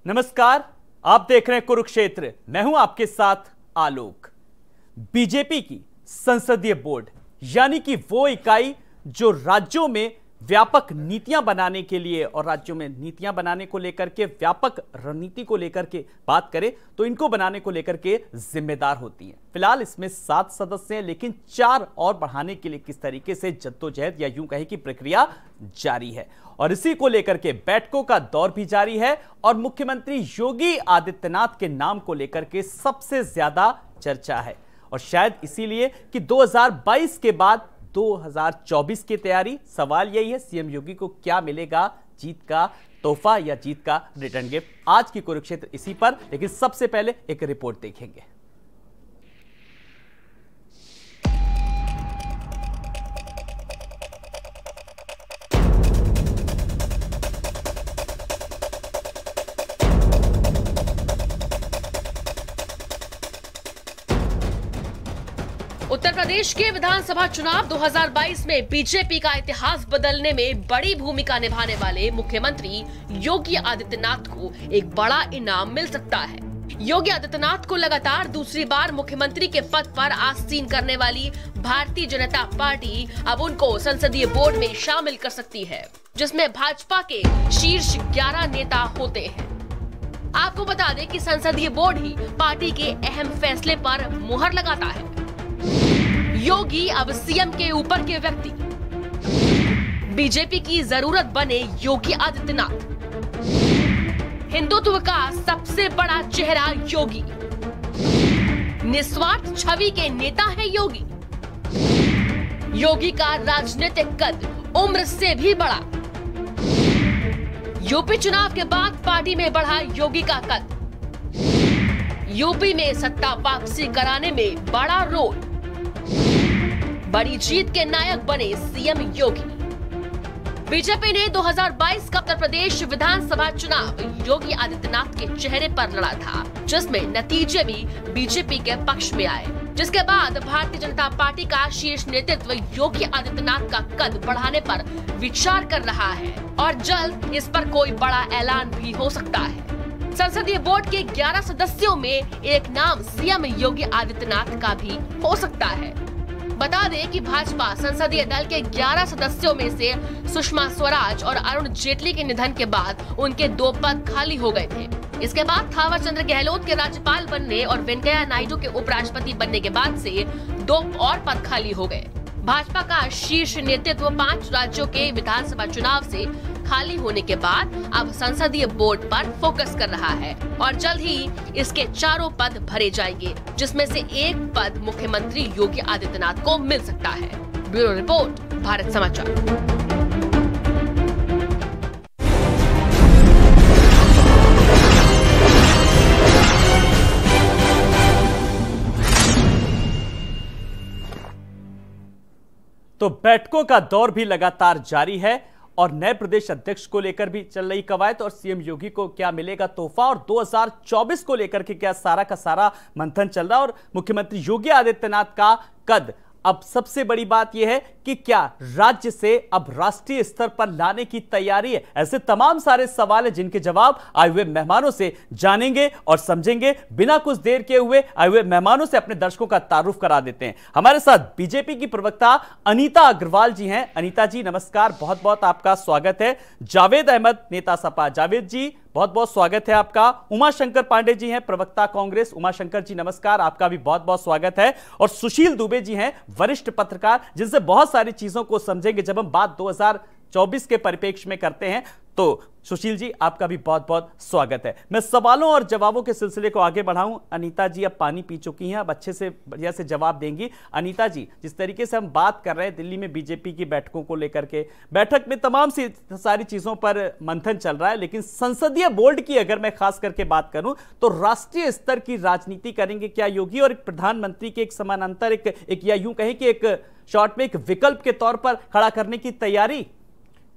नमस्कार, आप देख रहे हैं कुरुक्षेत्र। मैं हूं आपके साथ आलोक। बीजेपी की संसदीय बोर्ड यानी कि वो इकाई जो राज्यों में व्यापक नीतियां बनाने के लिए और राज्यों में नीतियां बनाने को लेकर के व्यापक रणनीति को लेकर के बात करें तो इनको बनाने को लेकर के जिम्मेदार होती है। फिलहाल इसमें 7 सदस्य हैं, लेकिन 4 और बढ़ाने के लिए किस तरीके से जद्दोजहद या यूं कहें कि प्रक्रिया जारी है और इसी को लेकर के बैठकों का दौर भी जारी है और मुख्यमंत्री योगी आदित्यनाथ के नाम को लेकर के सबसे ज्यादा चर्चा है और शायद इसीलिए कि 2022 के बाद 2024 की तैयारी। सवाल यही है, सीएम योगी को क्या मिलेगा, जीत का तोहफा या जीत का रिटर्न गिफ्ट? आज की कुरुक्षेत्र इसी पर, लेकिन सबसे पहले एक रिपोर्ट देखेंगे। उत्तर प्रदेश के विधानसभा चुनाव 2022 में बीजेपी का इतिहास बदलने में बड़ी भूमिका निभाने वाले मुख्यमंत्री योगी आदित्यनाथ को एक बड़ा इनाम मिल सकता है। योगी आदित्यनाथ को लगातार दूसरी बार मुख्यमंत्री के पद पर आसीन करने वाली भारतीय जनता पार्टी अब उनको संसदीय बोर्ड में शामिल कर सकती है, जिसमें भाजपा के शीर्ष 11 नेता होते हैं। आपको बता दें कि संसदीय बोर्ड ही पार्टी के अहम फैसले पर मुहर लगाता है। योगी अब सीएम के ऊपर के व्यक्ति, बीजेपी की जरूरत बने योगी आदित्यनाथ, हिंदुत्व का सबसे बड़ा चेहरा योगी, निस्वार्थ छवि के नेता है योगी, योगी का राजनीतिक कद उम्र से भी बड़ा, यूपी चुनाव के बाद पार्टी में बढ़ा योगी का कद, यूपी में सत्ता वापसी कराने में बड़ा रोल, बड़ी जीत के नायक बने सीएम योगी। बीजेपी ने 2022 का उत्तर प्रदेश विधानसभा चुनाव योगी आदित्यनाथ के चेहरे पर लड़ा था, जिसमें नतीजे भी बीजेपी के पक्ष में आए, जिसके बाद भारतीय जनता पार्टी का शीर्ष नेतृत्व योगी आदित्यनाथ का कद बढ़ाने पर विचार कर रहा है और जल्द इस पर कोई बड़ा ऐलान भी हो सकता है। संसदीय बोर्ड के 11 सदस्यों में एक नाम सीएम योगी आदित्यनाथ का भी हो सकता है। बता दें कि भाजपा संसदीय दल के 11 सदस्यों में से सुषमा स्वराज और अरुण जेटली के निधन के बाद उनके 2 पद खाली हो गए थे। इसके बाद थावर चंद गहलोत के राज्यपाल बनने और वेंकैया नायडू के उपराष्ट्रपति बनने के बाद से 2 और पद खाली हो गए। भाजपा का शीर्ष नेतृत्व 5 राज्यों के विधानसभा चुनाव से खाली होने के बाद अब संसदीय बोर्ड पर फोकस कर रहा है और जल्द ही इसके 4 पद भरे जाएंगे, जिसमें से 1 पद मुख्यमंत्री योगी आदित्यनाथ को मिल सकता है। ब्यूरो रिपोर्ट, भारत समाचार। तो बैठकों का दौर भी लगातार जारी है और नए प्रदेश अध्यक्ष को लेकर भी चल रही कवायद और सीएम योगी को क्या मिलेगा तोहफा और 2024 को लेकर के क्या सारा का सारा मंथन चल रहा है और मुख्यमंत्री योगी आदित्यनाथ का कद। अब सबसे बड़ी बात यह है कि क्या राज्य से अब राष्ट्रीय स्तर पर लाने की तैयारी है? ऐसे तमाम सारे सवाल हैं जिनके जवाब आए हुए मेहमानों से जानेंगे और समझेंगे। बिना कुछ देर के हुए आए हुए मेहमानों से अपने दर्शकों का तारुफ करा देते हैं। हमारे साथ बीजेपी की प्रवक्ता अनीता अग्रवाल जी हैं। अनीता जी नमस्कार, बहुत बहुत आपका स्वागत है। जावेद अहमद नेता सपा, जावेद जी बहुत बहुत स्वागत है आपका। उमाशंकर पांडे जी हैं प्रवक्ता कांग्रेस, उमाशंकर जी नमस्कार, आपका भी बहुत बहुत स्वागत है। और सुशील दुबे जी हैं वरिष्ठ पत्रकार, जिनसे बहुत सारी चीजों को समझेंगे जब हम बात 2024 के परिप्रेक्ष्य में करते हैं। तो सुशील जी आपका भी बहुत बहुत स्वागत है। मैं सवालों और जवाबों के सिलसिले को आगे बढ़ाऊं। अनीता जी अब पानी पी चुकी हैं, अब अच्छे से बढ़िया से जवाब देंगी। अनीता जी, जिस तरीके से हम बात कर रहे हैं दिल्ली में बीजेपी की बैठकों को लेकर के, बैठक में तमाम सी सारी चीजों पर मंथन चल रहा है, लेकिन संसदीय बोर्ड की अगर मैं खास करके बात करूं तो राष्ट्रीय स्तर की राजनीति करेंगे क्या योगी और एक प्रधानमंत्री के एक समानांतर एक या यूं कहें कि एक शॉर्ट में एक विकल्प के तौर पर खड़ा करने की तैयारी?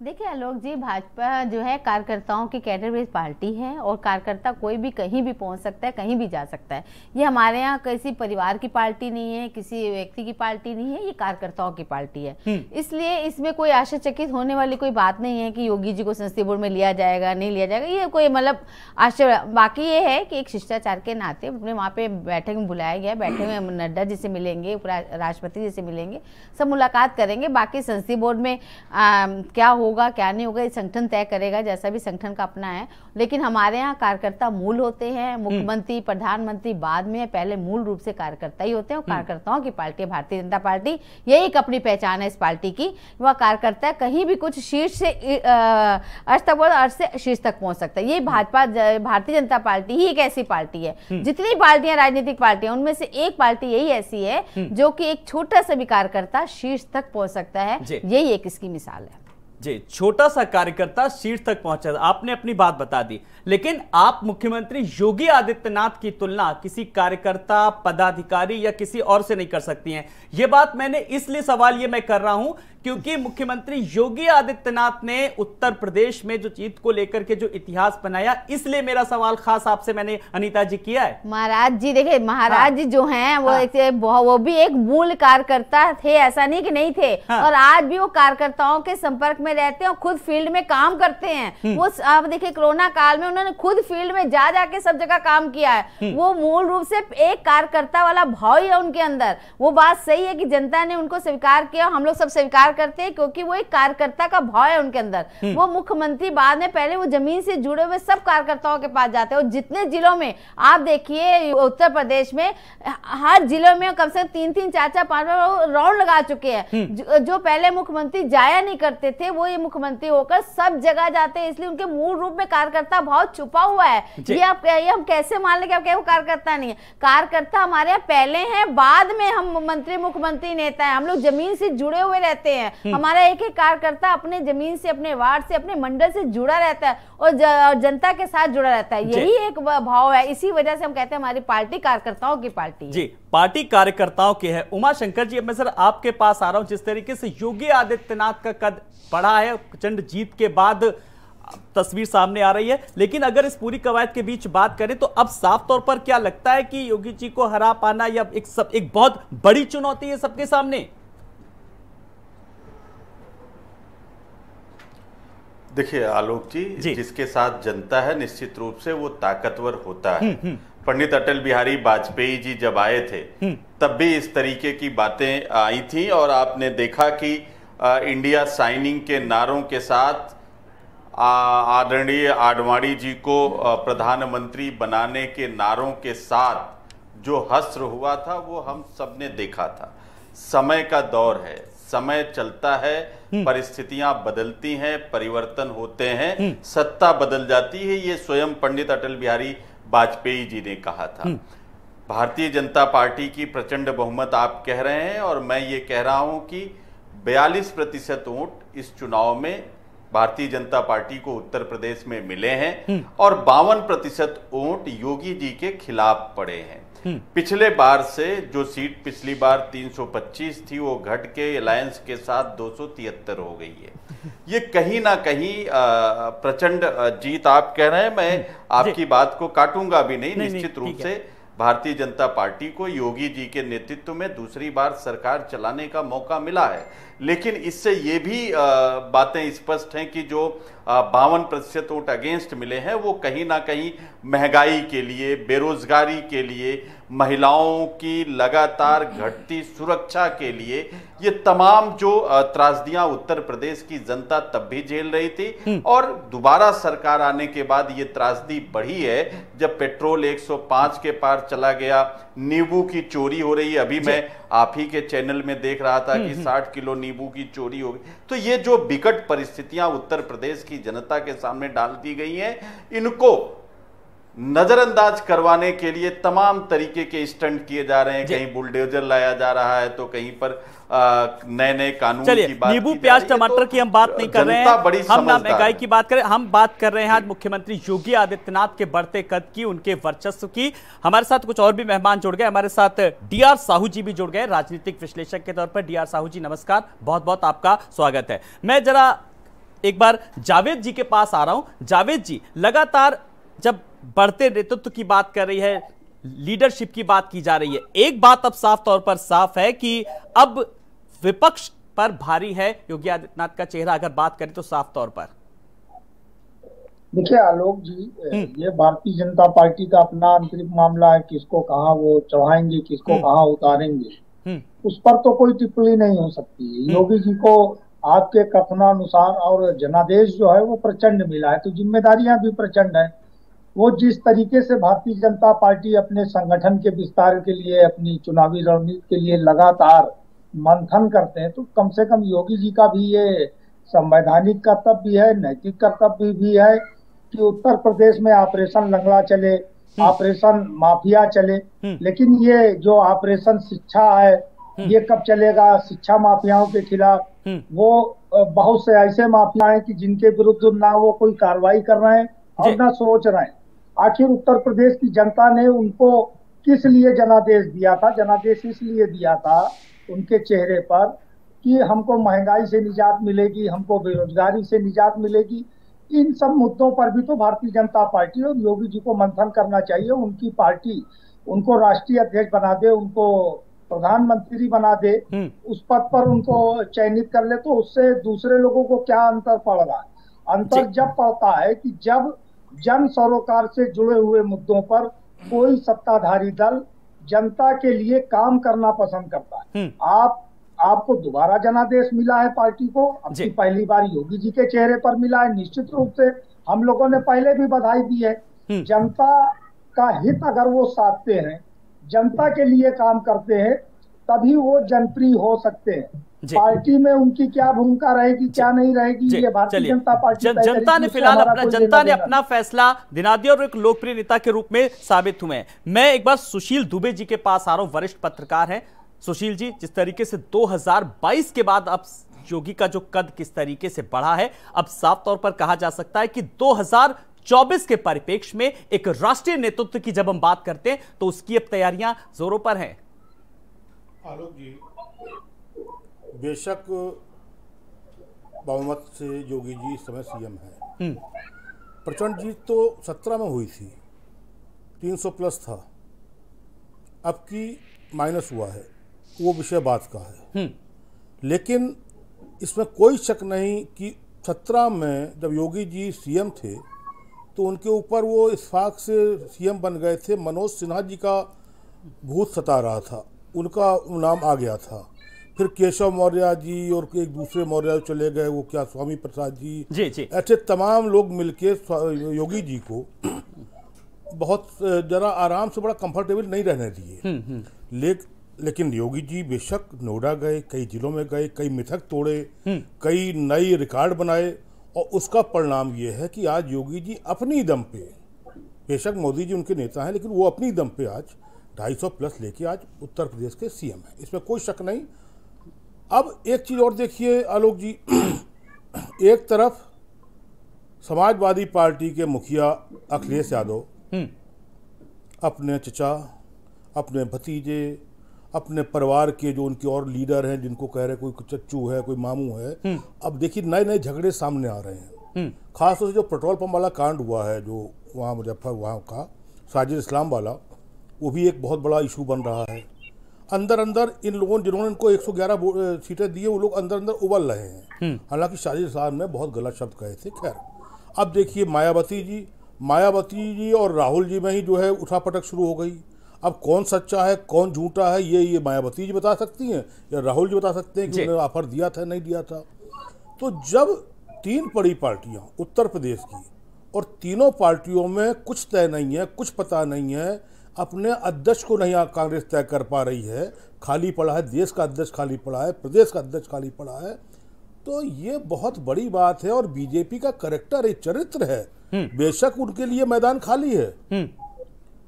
देखिए आलोक जी, भाजपा जो है कार्यकर्ताओं की कैडर बेस्ड पार्टी है और कार्यकर्ता कोई भी कहीं भी पहुंच सकता है, कहीं भी जा सकता है। ये हमारे यहाँ किसी परिवार की पार्टी नहीं है, किसी व्यक्ति की पार्टी नहीं है, ये कार्यकर्ताओं की पार्टी है। इसलिए इसमें कोई आश्चर्यचकित होने वाली कोई बात नहीं है कि योगी जी को संसदीय बोर्ड में लिया जाएगा नहीं लिया जाएगा, ये कोई मतलब आश्चर्य। बाकी ये है कि एक शिष्टाचार के नाते अपने वहाँ पे बैठक में बुलाया गया, बैठक में नड्डा जी से मिलेंगे, उपराष्ट्रपति जी से मिलेंगे, सब मुलाकात करेंगे। बाकी संसदीय बोर्ड में क्या होगा क्या नहीं होगा ये संगठन तय करेगा, जैसा भी संगठन का अपना है। लेकिन हमारे यहाँ कार्यकर्ता मूल होते हैं, मुख्यमंत्री प्रधानमंत्री बाद में, पहले मूल रूप से कार्यकर्ता ही होते हैं। और कार्यकर्ताओं की पार्टी है भारतीय जनता पार्टी, यही एक अपनी पहचान है इस पार्टी की। वह कार्यकर्ता कहीं भी कुछ शीर्ष से अर्थ तक अर्थ से शीर्ष तक पहुंच सकता है। ये भाजपा भारतीय जनता पार्टी ही एक ऐसी पार्टी है। जितनी पार्टियां राजनीतिक पार्टियां उनमें से एक पार्टी यही ऐसी है जो कि एक छोटा सा भी कार्यकर्ता शीर्ष तक पहुंच सकता है, यही एक इसकी मिसाल है। जी, छोटा सा कार्यकर्ता शीर्ष तक पहुंचा। आपने अपनी बात बता दी, लेकिन आप मुख्यमंत्री योगी आदित्यनाथ की तुलना किसी कार्यकर्ता, पदाधिकारी या किसी और से नहीं कर सकती हैं। यह बात मैंने इसलिए सवाल ये मैं कर रहा हूं क्योंकि मुख्यमंत्री योगी आदित्यनाथ ने उत्तर प्रदेश में जो जीत को लेकर के जो इतिहास बनाया, इसलिए मेरा सवाल खास आपसे मैंने अनीता जी किया है। महाराज जी देखिए, महाराज जी जो हैं वो भी एक मूल कार्यकर्ता थे, ऐसा नहीं कि नहीं थे। और आज भी वो कार्यकर्ताओं के संपर्क में रहते हैं और खुद फील्ड में काम करते हैं। वो आप देखिए कोरोना काल में उन्होंने खुद फील्ड में जा जाके सब जगह काम किया है। वो मूल रूप से एक कार्यकर्ता वाला भाव ही है उनके अंदर। वो बात सही है कि जनता ने उनको स्वीकार किया, हम लोग सब स्वीकार करते हैं क्योंकि वो एक कार्यकर्ता का भाव है उनके अंदर। वो मुख्यमंत्री बाद में, पहले वो जमीन से जुड़े हुए सब कार्यकर्ताओं के पास जाते हैं। और जितने जिलों में आप देखिए उत्तर प्रदेश में, हर जिलों में कम से कम 3-3, 4-4, 5 राउंड लगा चुके हैं। जो पहले मुख्यमंत्री जाया नहीं करते थे वो ये मुख्यमंत्री होकर सब जगह जाते हैं, इसलिए उनके मूल रूप में कार्यकर्ता भाव छुपा हुआ है। ये हम कैसे मान लें कि वो कार्यकर्ता नहीं है? कार्यकर्ता हमारे यहाँ पहले हैं, बाद में हम मंत्री, मुख्यमंत्री, नेता है। हम लोग जमीन से जुड़े हुए रहते हैं। हमारा एक एक कार्यकर्ता अपने जमीन से, अपने वार्ड से, अपने मंडल से जुड़ा रहता है और जनता के साथ जुड़ा रहता है। यही एक भाव है। इसी वजह से हम कहते हैं हमारी पार्टी कार्यकर्ताओं की पार्टी है। जी, पार्टी कार्यकर्ताओं की है। उमा शंकर जी, अब मैं सर आपके पास आ रहा हूं। जिस तरीके से योगी आदित्यनाथ का कद बढ़ा है प्रचंड जीत के बाद, तस्वीर सामने आ रही है, लेकिन अगर इस पूरी कवायद के बीच बात करें तो अब साफ तौर पर क्या लगता है कि योगी जी को हरा पाना या एक बहुत बड़ी चुनौती है सबके सामने? देखिए आलोक जी, जिसके साथ जनता है निश्चित रूप से वो ताकतवर होता है। पंडित अटल बिहारी वाजपेयी जी जब आए थे तब भी इस तरीके की बातें आई थी और आपने देखा कि इंडिया साइनिंग के नारों के साथ आदरणीय आडवाणी जी को प्रधानमंत्री बनाने के नारों के साथ जो हश्र हुआ था वो हम सबने देखा था। समय का दौर है, समय चलता है, परिस्थितियां बदलती हैं, परिवर्तन होते हैं, सत्ता बदल जाती है। ये स्वयं पंडित अटल बिहारी वाजपेयी जी ने कहा था। भारतीय जनता पार्टी की प्रचंड बहुमत आप कह रहे हैं और मैं ये कह रहा हूं कि 42% वोट इस चुनाव में भारतीय जनता पार्टी को उत्तर प्रदेश में मिले हैं और 52% वोट योगी जी के खिलाफ पड़े हैं। पिछले बार से जो सीट पिछली बार 325 थी वो घट के अलायंस के साथ 273 हो गई है। ये कहीं ना कहीं प्रचंड जीत आप कह रहे हैं, मैं आपकी बात को काटूंगा भी नहीं। निश्चित रूप से भारतीय जनता पार्टी को योगी जी के नेतृत्व में दूसरी बार सरकार चलाने का मौका मिला है, लेकिन इससे ये भी बातें स्पष्ट हैं कि जो 52% वोट अगेंस्ट मिले हैं वो कहीं ना कहीं महंगाई के लिए, बेरोजगारी के लिए, महिलाओं की लगातार घटती सुरक्षा के लिए, ये तमाम जो त्रासदियां उत्तर प्रदेश की जनता तब भी झेल रही थी और दोबारा सरकार आने के बाद ये त्रासदी बढ़ी है। जब पेट्रोल 105 के पार चला गया, नींबू की चोरी हो रही है, अभी मैं आप ही के चैनल में देख रहा था कि 60 किलो नींबू की चोरी हो गई। तो ये जो विकट परिस्थितियां उत्तर प्रदेश की जनता के सामने डाल दी गई हैं, इनको नजरअंदाज करवाने के लिए तमाम तरीके के स्टंट किए जा रहे हैं। कहीं बुलडोजर लाया जा रहा है तो कहीं पर नए नए कानून की बात, नींबू प्याज टमाटर की हम बात नहीं कर रहे हैं, हम ना महंगाई की बात करें, हम बात कर रहे हैं आज मुख्यमंत्री योगी आदित्यनाथ के बढ़ते कद की, उनके वर्चस्व की। हमारे साथ कुछ और भी मेहमान जुड़ गए, हमारे साथ डीआर साहू जी भी जुड़ गए, राजनीतिक विश्लेषक के तौर पर। डीआर साहू जी नमस्कार, बहुत बहुत आपका स्वागत है। मैं जरा एक बार जावेद जी के पास आ रहा हूं। जावेद जी, लगातार जब बढ़ते नेतृत्व की बात कर रही है, लीडरशिप की बात की जा रही है, एक बात अब साफ तौर पर साफ है कि अब विपक्ष पर भारी है योगी आदित्यनाथ का चेहरा, अगर बात करें तो साफ तौर पर। देखिए आलोक जी, ये भारतीय जनता पार्टी का अपना आंतरिक मामला है, किसको कहाँ वो चढ़ाएंगे, किसको कहाँ उतारेंगे, उस पर तो कोई टिप्पणी नहीं हो सकती है। योगी जी को आपके कथनानुसार और जनादेश जो है वो प्रचंड मिला है, तो जिम्मेदारियां भी प्रचंड है। वो जिस तरीके से भारतीय जनता पार्टी अपने संगठन के विस्तार के लिए, अपनी चुनावी रणनीति के लिए लगातार मंथन करते हैं, तो कम से कम योगी जी का भी ये संवैधानिक कर्तव्य भी है, नैतिक कर्तव्य भी है कि उत्तर प्रदेश में ऑपरेशन लंगड़ा चले, ऑपरेशन माफिया चले। लेकिन ये जो ऑपरेशन शिक्षा है, ये कब चलेगा शिक्षा माफियाओं के खिलाफ? वो बहुत से ऐसे माफिया हैं कि जिनके विरुद्ध ना वो कोई कार्रवाई कर रहे हैं और ना सोच रहे हैं। आखिर उत्तर प्रदेश की जनता ने उनको किस लिए जनादेश दिया था? जनादेश इसलिए दिया था उनके चेहरे पर कि हमको महंगाई से निजात मिलेगी, हमको बेरोजगारी से निजात मिलेगी। इन सब मुद्दों पर भी तो भारतीय जनता पार्टी और योगी जी को मंथन करना चाहिए। उनकी पार्टी उनको राष्ट्रीय अध्यक्ष बना दे, उनको प्रधानमंत्री बना दे, उस पद पर उनको चयनित कर ले, तो उससे दूसरे लोगों को क्या अंतर पड़ रहा है? अंतर जब पड़ता है कि जब जन सरोकार से जुड़े हुए मुद्दों पर कोई सत्ताधारी दल जनता के लिए काम करना पसंद करता है। आपको दोबारा जनादेश मिला है पार्टी को, अब की पहली बार योगी जी के चेहरे पर मिला है। निश्चित रूप से हम लोगों ने पहले भी बधाई दी है। जनता का हित अगर वो साधते हैं, जनता के लिए काम करते हैं, तभी वो जनप्रिय हो सकते हैं। पार्टी में उनकी क्या भूमिका रहेगी, क्या नहीं रहेगी, ये भारतीय जनता पार्टी जनता ने फिलहाल अपना फैसला दिला दिया और एक लोकप्रिय नेता के रूप में साबित हुए हैं। मैं एक बार सुशील दुबे जी के पास आ रहा हूं, वरिष्ठ पत्रकार हैं। सुशील जी, जिस तरीके से 2022 के बाद अब योगी का जो कद किस तरीके से बढ़ा है, अब साफ तौर पर कहा जा सकता है कि 2024 के परिप्रेक्ष्य में एक राष्ट्रीय नेतृत्व की जब हम बात करते हैं तो उसकी अब तैयारियां जोरों पर हैं। आलोक जी, बेशक बहुमत से योगी जी इस समय सीएम है। प्रचंड जीत तो 17 में हुई थी, 300 प्लस था, अब की माइनस हुआ है, वो विषय बात का है। लेकिन इसमें कोई शक नहीं कि 17 में जब योगी जी सीएम थे तो उनके ऊपर वो इत्तेफाक से सीएम बन गए थे। मनोज सिन्हा जी का भूत सता रहा था, उनका नाम आ गया था। फिर केशव मौर्य जी और एक दूसरे मौर्य चले गए, वो क्या स्वामी प्रसाद जी, ऐसे तमाम लोग मिलके योगी जी को बहुत जरा आराम से, बड़ा कंफर्टेबल नहीं रहने दिए। लेकिन योगी जी बेशक नोएडा गए, कई जिलों में गए, कई मिथक तोड़े, कई नई रिकॉर्ड बनाए, और उसका परिणाम ये है कि आज योगी जी अपनी दम पे, बेशक मोदी जी उनके नेता हैं, लेकिन वो अपनी दम पे आज 250 प्लस लेके आज उत्तर प्रदेश के सीएम हैं, इसमें कोई शक नहीं। अब एक चीज़ और देखिए आलोक जी, एक तरफ समाजवादी पार्टी के मुखिया अखिलेश यादव अपने चचा, अपने भतीजे, अपने परिवार के जो उनके और लीडर हैं, जिनको कह रहे कोई चच्चू है, कोई मामू है, अब देखिए नए नए झगड़े सामने आ रहे हैं। खासतौर से जो पेट्रोल पंप वाला कांड हुआ है, जो वहाँ मुजफ्फर वहाँ का साजिद इस्लाम वाला, वो भी एक बहुत बड़ा इशू बन रहा है। अंदर अंदर इन लोगों जिन्होंने इनको 111 सीटें दी है, वो लोग अंदर अंदर उबल रहे हैं। हालांकि साजिद इस्लाम ने बहुत गलत शब्द कहे थे। खैर, अब देखिए मायावती जी और राहुल जी में ही जो है उठापटक शुरू हो गई। अब कौन सच्चा है कौन झूठा है, ये मायावती जी बता सकती हैं या राहुल जी बता सकते हैं कि उन्होंने ऑफर दिया था नहीं दिया था। तो जब 3 बड़ी पार्टियां उत्तर प्रदेश की, और तीनों पार्टियों में कुछ तय नहीं है, कुछ पता नहीं है, अपने अध्यक्ष को नहीं कांग्रेस तय कर पा रही है, खाली पड़ा है, देश का अध्यक्ष खाली पड़ा है, प्रदेश का अध्यक्ष खाली पड़ा है, तो ये बहुत बड़ी बात है। और बीजेपी का कैरेक्टर एक चरित्र है, बेशक उनके लिए मैदान खाली है,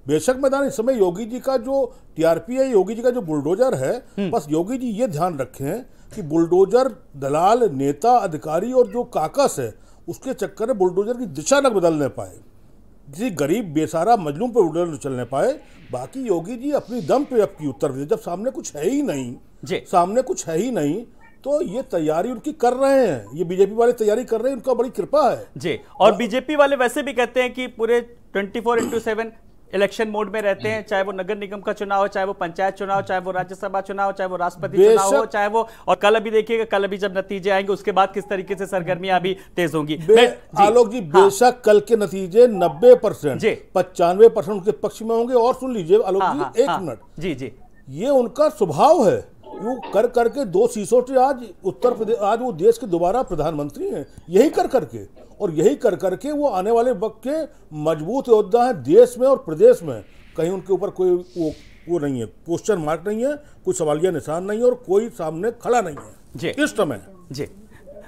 बेशक मैदान इस समय योगी जी का जो टीआरपी है, योगी जी का जो बुलडोजर है, बस योगी जी ये ध्यान रखें कि बुलडोजर दलाल, नेता, अधिकारी और जो काकस है, उसके चक्कर में बुलडोजर की दिशा न बदलने पाए, किसी गरीब बेसारा मजलूम पर बुलडोजर चलने पाए। बाकी योगी जी अपनी दम पे, अब की उत्तर प्रदेश जब सामने कुछ है ही नहीं, तो ये तैयारी उनकी कर रहे हैं, ये बीजेपी वाले तैयारी कर रहे हैं, उनका बड़ी कृपा है जी। और बीजेपी वाले वैसे भी कहते हैं कि पूरे 24/7 इलेक्शन मोड में रहते हैं, चाहे वो नगर निगम का चुनाव हो, चाहे वो पंचायत चुनाव, चाहे वो राज्यसभा चुनाव, चाहे वो राष्ट्रपति चुनाव हो, चाहे वो, और कल अभी देखिएगा, कल अभी जब नतीजे आएंगे उसके बाद किस तरीके से सरगर्मियां अभी तेज होंगी। आलोक जी, बेशक कल के नतीजे 90%, 95% उनके पक्ष में होंगे। और सुन लीजिए आलोक जी, एक मिनट जी जी, ये उनका स्वभाव है, वो कर करके 2 सीटों से आज उत्तर प्रदेश, आज वो देश के दोबारा प्रधानमंत्री हैं, यही कर करके, और यही कर करके वो आने वाले वक्त के मजबूत योद्धा हैं देश में और प्रदेश में। कहीं उनके ऊपर कोई वो नहीं है, क्वेश्चन मार्क नहीं है, कोई सवालिया निशान नहीं है, और कोई सामने खड़ा नहीं है इस समय जी।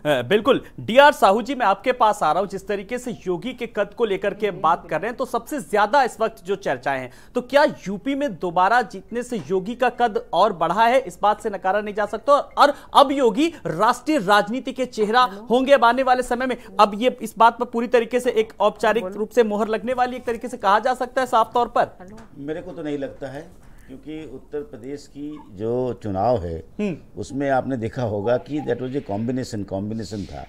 बिल्कुल डीआर साहू जी, मैं आपके पास आ रहा हूं। जिस तरीके से योगी के कद को लेकर के बात कर रहे हैं, तो सबसे ज्यादा इस वक्त जो चर्चाएं हैं, तो क्या यूपी में दोबारा जीतने से योगी का कद और बढ़ा है? इस बात से नकारा नहीं जा सकता। और अब योगी राष्ट्रीय राजनीति के चेहरा होंगे अब आने वाले समय में। अब ये इस बात पर पूरी तरीके से एक औपचारिक रूप से मोहर लगने वाली एक तरीके से कहा जा सकता है साफ तौर पर? मेरे को तो नहीं लगता है, क्योंकि उत्तर प्रदेश की जो चुनाव है उसमें आपने देखा होगा कि दैट वाज ए कॉम्बिनेशन था।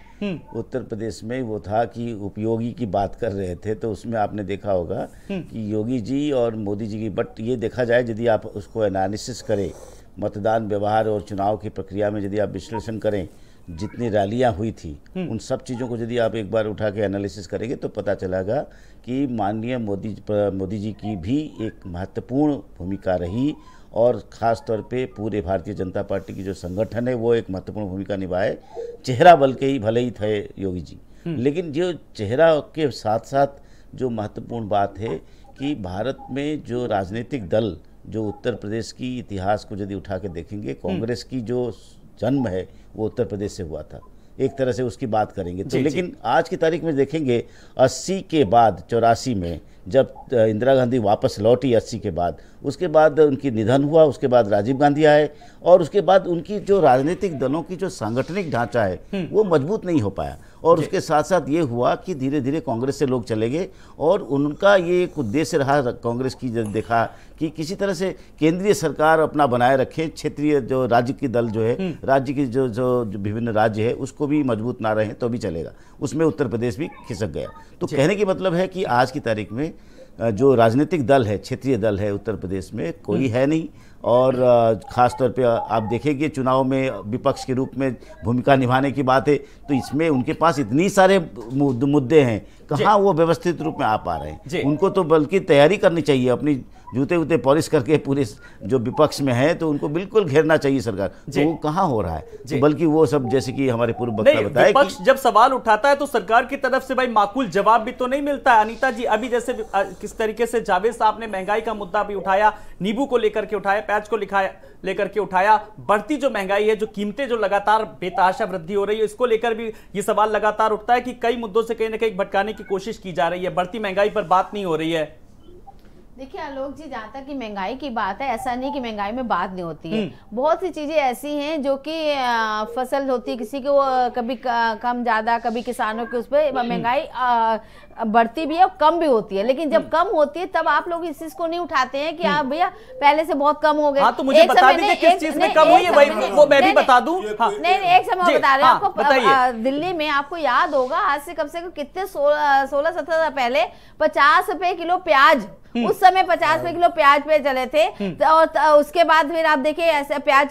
उत्तर प्रदेश में वो था कि उपयोगी की बात कर रहे थे, तो उसमें आपने देखा होगा कि योगी जी और मोदी जी की, बट ये देखा जाए यदि आप उसको एनालिसिस करें, मतदान व्यवहार और चुनाव की प्रक्रिया में यदि आप विश्लेषण करें, जितनी रैलियां हुई थी उन सब चीज़ों को यदि आप एक बार उठा के एनालिसिस करेंगे तो पता चलेगा कि माननीय मोदी जी की भी एक महत्वपूर्ण भूमिका रही, और ख़ास तौर पे पूरे भारतीय जनता पार्टी की जो संगठन है वो एक महत्वपूर्ण भूमिका निभाए। चेहरा भले ही थे योगी जी, लेकिन जो चेहरा के साथ साथ जो महत्वपूर्ण बात है कि भारत में जो राजनीतिक दल, जो उत्तर प्रदेश की इतिहास को यदि उठा के देखेंगे, कांग्रेस की जो जन्म है वो उत्तर प्रदेश से हुआ था, एक तरह से उसकी बात करेंगे तो। लेकिन आज की तारीख में देखेंगे 80 के बाद 84 में जब इंदिरा गांधी वापस लौटी 80 के बाद, उसके बाद उनकी निधन हुआ, उसके बाद राजीव गांधी आए, और उसके बाद उनकी जो राजनीतिक दलों की जो सांगठनिक ढांचा है वो मजबूत नहीं हो पाया। और उसके साथ साथ ये हुआ कि धीरे धीरे कांग्रेस से लोग चले गए, और उनका ये एक उद्देश्य रहा कांग्रेस की, जब देखा कि किसी तरह से केंद्रीय सरकार अपना बनाए रखे, क्षेत्रीय जो राज्य की दल जो है, राज्य की जो विभिन्न राज्य है उसको भी मजबूत ना रहे तो भी चलेगा। उसमें उत्तर प्रदेश भी खिसक गया। तो कहने की मतलब है कि आज की तारीख में जो राजनीतिक दल है, क्षेत्रीय दल है उत्तर प्रदेश में कोई है नहीं। और ख़ास तौर पे आप देखेंगे चुनाव में विपक्ष के रूप में भूमिका निभाने की बात है, तो इसमें उनके पास इतनी सारे मुद्दे हैं, कहाँ वो व्यवस्थित रूप में आ पा रहे हैं। उनको तो बल्कि तैयारी करनी चाहिए, अपनी जूते वूते पॉलिश करके पूरे जो विपक्ष में है तो उनको बिल्कुल घेरना चाहिए सरकार, तो वो कहाँ हो रहा है। तो बल्कि वो सब जैसे कि हमारे पूर्व वक्ता बताए, विपक्ष जब सवाल उठाता है तो सरकार की तरफ से भाई माकूल जवाब भी तो नहीं मिलता है। अनीता जी, अभी जैसे किस तरीके से जावेद साहब ने महंगाई का मुद्दा भी उठाया, नींबू को लेकर के उठाया, प्याज को लेकर के उठाया, बढ़ती जो महंगाई है, जो कीमतें जो लगातार बेतहाशा वृद्धि हो रही है, इसको लेकर भी ये सवाल लगातार उठता है कि कई मुद्दों से कहीं ना कहीं भटकाने की कोशिश की जा रही है, बढ़ती महंगाई पर बात नहीं हो रही है। देखिए आलोक जी, जहाँ तक कि महंगाई की बात है, ऐसा नहीं कि महंगाई में बात नहीं होती है। बहुत सी चीजें ऐसी हैं जो कि फसल होती है किसी को कभी कम ज्यादा, कभी किसानों के उस पर महंगाई बढ़ती भी है और कम भी होती है। लेकिन जब कम होती है तब आप लोग इस चीज को नहीं उठाते हैं कि आप भैया पहले से बहुत कम हो गए। हाँ, तो मुझे बता दीजिए किस चीज में कम हुई है, वो मैं भी बता दूं। नहीं, एक समय बता रहे हैं आपको। दिल्ली में आपको याद होगा आज से कम कितने 16-17 साल पहले 50 रुपए किलो प्याज, उस समय 50 रुपए किलो प्याज पे चले थे, और उसके बाद फिर आप देखिए ऐसे प्याज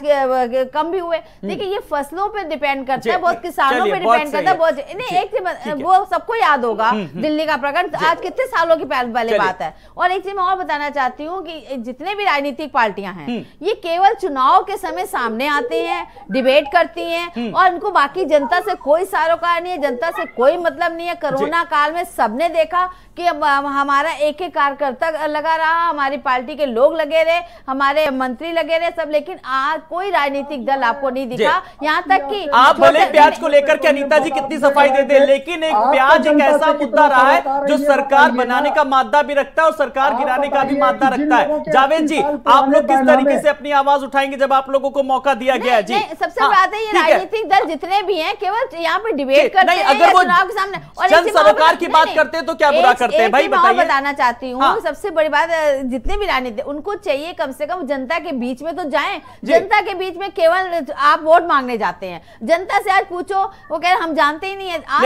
कम भी हुए। देखिए ये फसलों पे डिपेंड करता है, बहुत किसानों पे डिपेंड करता है, बहुत नहीं। एक वो सबको याद होगा दिल्ली का प्रकरण, आज कितने सालों की पहले बात है। और एक चीज मैं और बताना चाहती हूँ कि जितने भी राजनीतिक पार्टियां हैं ये केवल चुनाव के समय सामने आते हैं, डिबेट करती हैं, और उनको बाकी जनता से कोई सरोकार नहीं है, जनता से कोई मतलब नहीं है। कोरोना काल में सबने देखा कि हमारा एक एक कार्यकर्ता लगा रहा, हमारी पार्टी के लोग लगे रहे, हमारे मंत्री लगे रहे सब, लेकिन आज कोई राजनीतिक दल आपको नहीं दिखा। यहाँ तक कि आप भले प्याज को लेकर के अनीता जी कितनी सफाई दे दे, लेकिन एक प्याज एक ऐसा मुद्दा रहा है जो सरकार बनाने का मादा भी रखता है और सरकार गिराने का भी मादा रखता है। जावेद जी, आप लोग किस तरीके से अपनी आवाज उठाएंगे जब आप लोगों को मौका दिया गया? जी सबसे बात है, ये राजनीतिक दल जितने भी हैं केवल यहाँ पे डिबेट करते हैं, अगर वो चुनाव के सामने जन सरोकार की बात करते हैं तो क्या बुरा करते हैं भाई, बताइए। बताना चाहती हूँ सबसे सबसे बड़ी बात, जितने भी राजनीति उनको चाहिए कम से कम जनता के बीच में तो जाएं। जनता के बीच में केवल आप वोट मांगने जाते हैं। जनता से आज पूछो, वो कह रहे हम जानते ही नहीं है। आज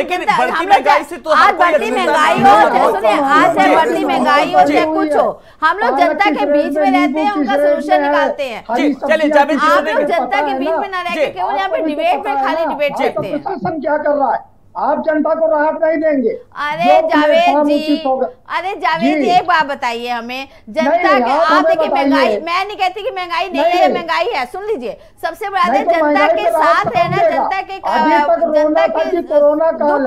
बढ़ती महंगाई हो, सुनिए, आज है बढ़ती महंगाई हो चाहे कुछ हो, हम लोग जनता के बीच में रहते हैं, उनका सोल्यूशन निकालते हैं। आप लोग जनता के बीच में न रह के केवल यहाँ पे डिबेट में खाली डिबेट करते हैं। प्रशासन क्या कर रहा है? आप जनता को राहत नहीं देंगे। अरे जावेद जी, एक बात बताइए हमें, जनता के, आप देखिए महंगाई, मैं नहीं कहती कि महंगाई नहीं है, महंगाई है। सुन लीजिए, सबसे बड़ा है जनता के साथ रहना, जनता के कोरोना काल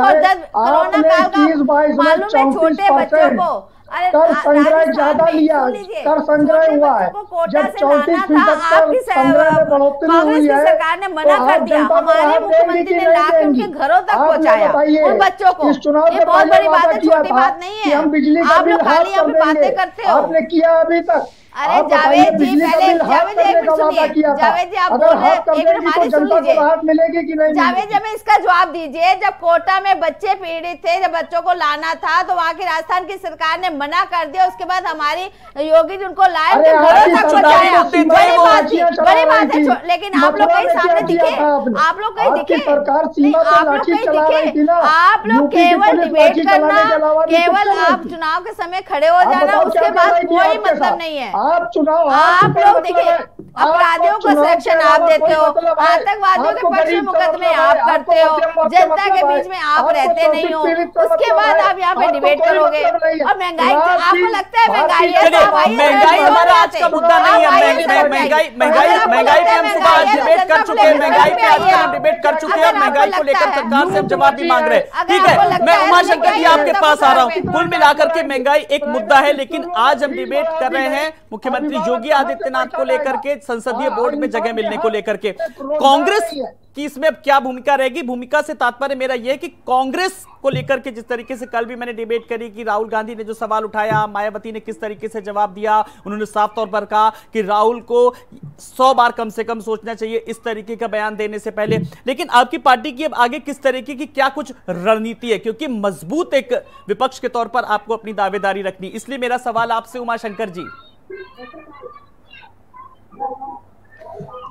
मालूम है छोटे बच्चों को कर संग्रह ज्यादा लिया, कर संग्रह हुआ है। जब 34% कर संग्रह में बढ़ोतरी हुई है, सरकार ने मना कर दिया, हमारे मुख्यमंत्री ने लाके उनके घरों तक पहुंचाया उन बच्चों को। ये बहुत बड़ी बात है, छोटी बात नहीं है। हम बिजली आप लोग खाली यहाँ पे बातें करते हो। आपने किया अभी तक? अरे जावेद जी, पहले जावेद जी एक मिनट सुनिए। जावेद जी आप बोल रहे, एक मिनट हमारी सुन लीजिए। मिलेगी कि नहीं? जावेद जी हमें इसका जवाब दीजिए। जब कोटा में बच्चे पीड़ित थे, जब बच्चों को लाना था, तो वहाँ की राजस्थान की सरकार ने मना कर दिया। उसके बाद हमारी योगी जी उनको लाए, घरों तक पहुंचाया। बड़ी बात है, लेकिन आप लोग कहीं सामने दिखे? आप लोग कहीं दिखे? आप लोग कहीं दिखे? आप लोग केवल डिबेट करना, केवल आप चुनाव के समय खड़े हो जाना, उसके बाद कोई मतलब नहीं है। आप चुनाव, आप लोग देखिए, अपराधियों को संरक्षण आप देते हो, आतंकवादियों के पक्ष में मुकदमे आप करते हो, जनता के बीच में आप रहते नहीं हो, उसके बाद आप यहाँ पे डिबेट करोगे। और महंगाई, आपको लगता है महंगाई हमारा आज का मुद्दा नहीं है। महंगाई पे हम सुबह आज डिबेट कर चुके हैं, महंगाई पे आज हम डिबेट कर चुके हैं, महंगाई को लेकर सरकार से हम जवाब भी मांग रहे हैं। ठीक है, मैं उमाशंकर जी आपके पास आ रहा हूँ। कुल मिलाकर के महंगाई एक मुद्दा है, लेकिन आज हम डिबेट कर रहे हैं मुख्यमंत्री योगी आदित्यनाथ को लेकर के, संसदीय बोर्ड में जगह मिलने को लेकर के। कांग्रेस की इसमें अब क्या भूमिका रहेगी? भूमिका से तात्पर्य मेरा यह है कि कांग्रेस को लेकर के जिस तरीके से कल भी मैंने डिबेट करी कि राहुल गांधी ने जो सवाल उठाया, मायावती ने किस तरीके से जवाब दिया, उन्होंने साफ तौर पर कहा कि राहुल को 100 बार कम से कम सोचना चाहिए इस तरीके का बयान देने से पहले। लेकिन आपकी पार्टी की अब आगे किस तरीके की क्या कुछ रणनीति है? क्योंकि मजबूत एक विपक्ष के तौर पर आपको अपनी दावेदारी रखनी, इसलिए मेरा सवाल आपसे उमाशंकर जी।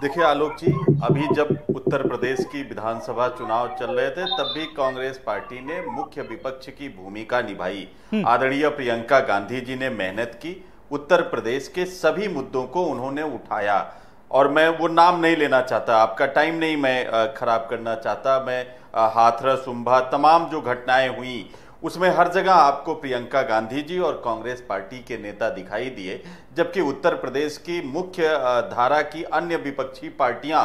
देखिए आलोक जी, अभी जब उत्तर प्रदेश की विधानसभा चुनाव चल रहे थे तब भी कांग्रेस पार्टी ने मुख्य विपक्ष की भूमिका निभाई। आदरणीय प्रियंका गांधी जी ने मेहनत की, उत्तर प्रदेश के सभी मुद्दों को उन्होंने उठाया, और मैं वो नाम नहीं लेना चाहता, आपका टाइम नहीं मैं खराब करना चाहता। मैं हाथरस, उम्भा, तमाम जो घटनाएं हुई उसमें हर जगह आपको प्रियंका गांधी जी और कांग्रेस पार्टी के नेता दिखाई दिए, जबकि उत्तर प्रदेश की मुख्य धारा की अन्य विपक्षी पार्टियां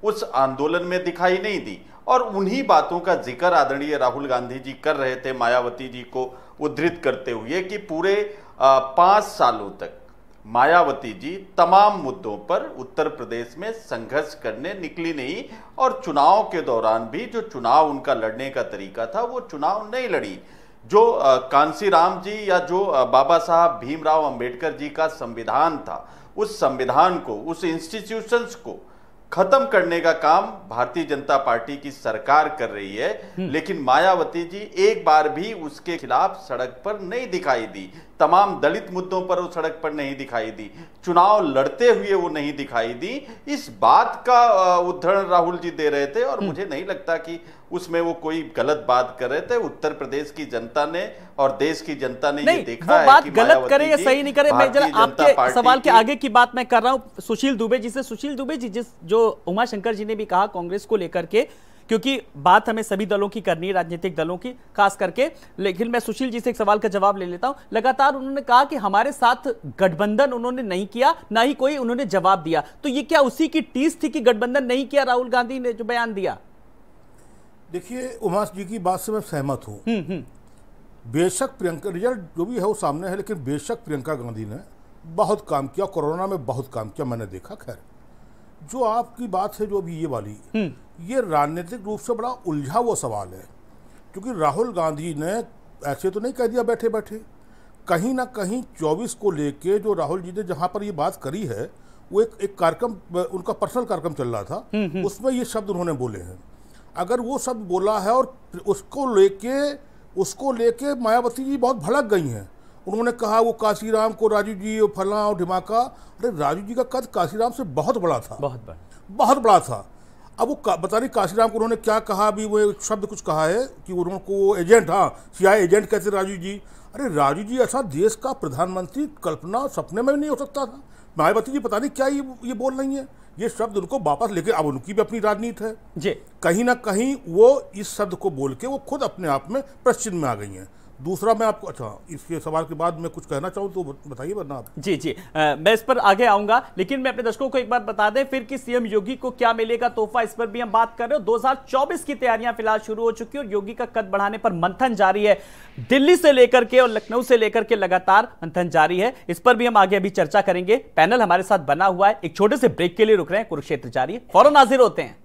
उस आंदोलन में दिखाई नहीं दी। और उन्हीं बातों का जिक्र आदरणीय राहुल गांधी जी कर रहे थे, मायावती जी को उद्धृत करते हुए कि पूरे 5 सालों तक मायावती जी तमाम मुद्दों पर उत्तर प्रदेश में संघर्ष करने निकली नहीं, और चुनाव के दौरान भी जो चुनाव उनका लड़ने का तरीका था वो चुनाव नहीं लड़ी। जो कांसीराम जी या जो बाबा साहब भीमराव अंबेडकर जी का संविधान था, उस संविधान को, उस इंस्टीट्यूशंस को खत्म करने का काम भारतीय जनता पार्टी की सरकार कर रही है, लेकिन मायावती जी एक बार भी उसके खिलाफ सड़क पर नहीं दिखाई दी। तमाम दलित मुद्दों पर वो सड़क पर नहीं दिखाई दी, चुनाव लड़ते हुए वो नहीं दिखाई दी। इस बात का उदाहरण राहुल जी दे रहे थे, और मुझे नहीं लगता कि उसमें वो कोई गलत बात कर रहे थे। उत्तर प्रदेश की जनता ने और देश की जनता ने ये देखा है बात गलत करे या सही नहीं करे। मैं जरा आपके सवाल के आगे की बात मैं कर रहा हूं सुशील दुबे जी से। सुशील दुबे जी, जो उमाशंकर जी ने भी कहा कांग्रेस को लेकर के, क्योंकि बात हमें सभी दलों की करनी है, राजनीतिक दलों की खास करके, लेकिन मैं सुशील जी से एक सवाल का जवाब ले लेता हूं। लगातार उन्होंने कहा कि हमारे साथ गठबंधन उन्होंने नहीं किया, ना ही कोई उन्होंने जवाब दिया। तो ये क्या उसी की टीस थी कि गठबंधन नहीं किया राहुल गांधी ने जो बयान दिया? देखिए, उमाश जी की बात से मैं सहमत हूं। बेशक प्रियंका, रिजल्ट जो भी है वो सामने है, लेकिन बेशक प्रियंका गांधी ने बहुत काम किया, कोरोना में बहुत काम किया, मैंने देखा। खैर, जो आपकी बात है जो अभी ये वाली, ये राजनीतिक रूप से बड़ा उलझा हुआ सवाल है, क्योंकि राहुल गांधी ने ऐसे तो नहीं कह दिया बैठे बैठे, कहीं ना कहीं 24 को लेके जो राहुल जी ने जहां पर ये बात करी है, वो एक कार्यक्रम, उनका पर्सनल कार्यक्रम चल रहा था, उसमें ये शब्द उन्होंने बोले हैं। अगर वो शब्द बोला है और उसको लेके मायावती जी बहुत भड़क गई हैं, उन्होंने कहा वो काशीराम को राजू जी फला और ढिमाका, अरे राजू जी का कद काशीराम से बहुत बड़ा था, बहुत बड़ा था। अब वो बता नहीं काशीराम को उन्होंने क्या कहा, अभी वो एक शब्द कुछ कहा है कि उनको एजेंट, हाँ सीआई एजेंट कहते राजू जी। अरे राजू जी ऐसा देश का प्रधानमंत्री कल्पना सपने में भी नहीं हो सकता था। मायावती जी पता नहीं क्या ये बोल रही है, ये शब्द उनको वापस लेके, अब उनकी भी अपनी राजनीति है जी, कहीं ना कहीं वो इस शब्द को बोल के वो खुद अपने आप में पश्चिम में आ गई हैं। दूसरा मैं आपको, अच्छा इसके सवाल के बाद मैं कुछ कहना चाहूँ तो बताइए, वरना आप। जी जी मैं इस पर आगे आऊंगा, लेकिन मैं अपने दर्शकों को एक बात बता दें फिर कि सीएम योगी को क्या मिलेगा तोहफा, इस पर भी हम बात कर रहे हो। 2024 की तैयारियां फिलहाल शुरू हो चुकी है और योगी का कद बढ़ाने पर मंथन जारी है। दिल्ली से लेकर के और लखनऊ से लेकर के लगातार मंथन जारी है, इस पर भी हम आगे अभी चर्चा करेंगे। पैनल हमारे साथ बना हुआ है, एक छोटे से ब्रेक के लिए रुक रहे हैं, कुरुक्षेत्र जारी है, फौरन हाजिर होते हैं।